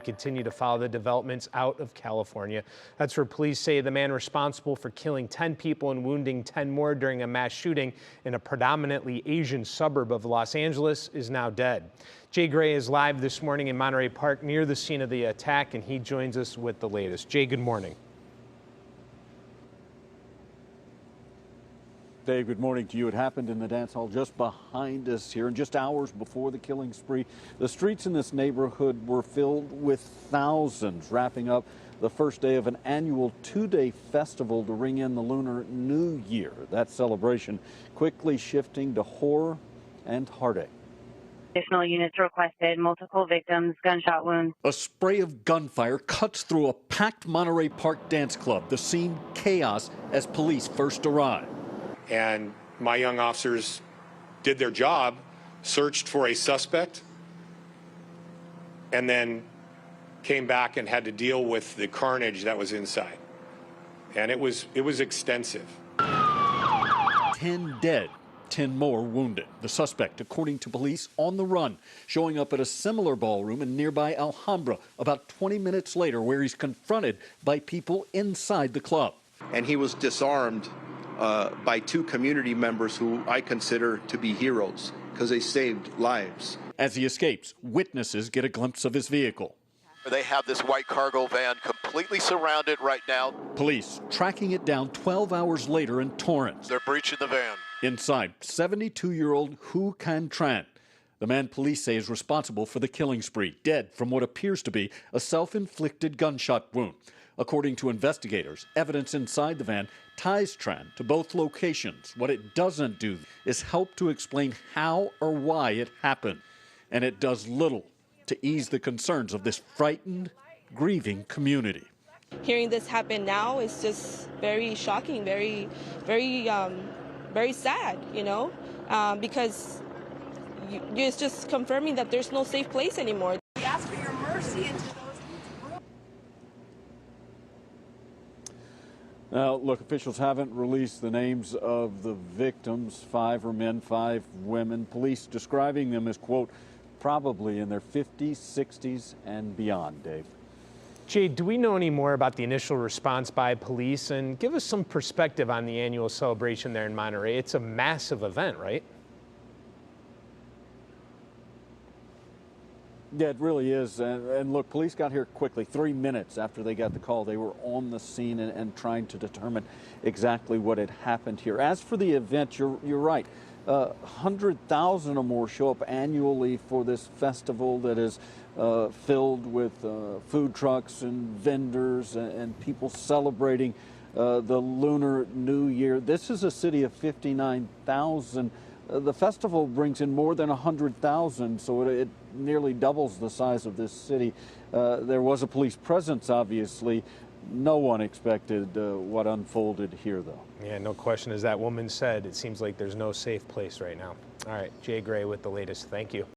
Continue to follow the developments out of California. That's where police say the man responsible for killing 10 people and wounding 10 more during a mass shooting in a predominantly Asian suburb of Los Angeles is now dead. Jay Gray is live this morning in Monterey Park near the scene of the attack, and he joins us with the latest. Jay, good morning. Dave, good morning to you. It happened in the dance hall just behind us here, and just hours before the killing spree. The streets in this neighborhood were filled with thousands, wrapping up the first day of an annual two-day festival to ring in the Lunar New Year. That celebration quickly shifting to horror and heartache. Additional units requested, multiple victims, gunshot wounds. A spray of gunfire cuts through a packed Monterey Park dance club. The scene chaos as police first arrived. And my young officers did their job, searched for a suspect, and then came back and had to deal with the carnage that was inside. And it was extensive. 10 dead, 10 more wounded. The suspect, according to police, on the run, showing up at a similar ballroom in nearby Alhambra about 20 minutes later, where he's confronted by people inside the club. And he was disarmed by two community members who I consider to be heroes because they saved lives. As he escapes, witnesses get a glimpse of his vehicle. They have this white cargo van completely surrounded right now. Police tracking it down 12 hours later in Torrance. They're breaching the van. Inside, 72-year-old Hu Can Tran, the man police say is responsible for the killing spree, dead from what appears to be a self-inflicted gunshot wound. According to investigators, evidence inside the van ties Tran to both locations. What it doesn't do is help to explain how or why it happened. And it does little to ease the concerns of this frightened, grieving community. Hearing this happen now is just very shocking, very sad, you know, because it's just confirming that there's no safe place anymore. We ask for your mercy into those. Now, look, officials haven't released the names of the victims. 5 are men, 5 women. Police describing them as, quote, probably in their 50s, 60s, and beyond, Dave. Jay, do we know any more about the initial response by police? And give us some perspective on the annual celebration there in Monterey. It's a massive event, right? Yeah, it really is. And look, police got here quickly. 3 minutes after they got the call, they were on the scene and trying to determine exactly what had happened here. As for the event, you're right. 100,000 or more show up annually for this festival that is filled with food trucks and vendors and people celebrating the Lunar New Year. This is a city of 59,000. The festival brings in more than 100,000, so it nearly doubles the size of this city. There was a police presence, obviously. No one expected what unfolded here, though. Yeah, no question. As that woman said, it seems like there's no safe place right now. All right, Jay Gray with the latest. Thank you.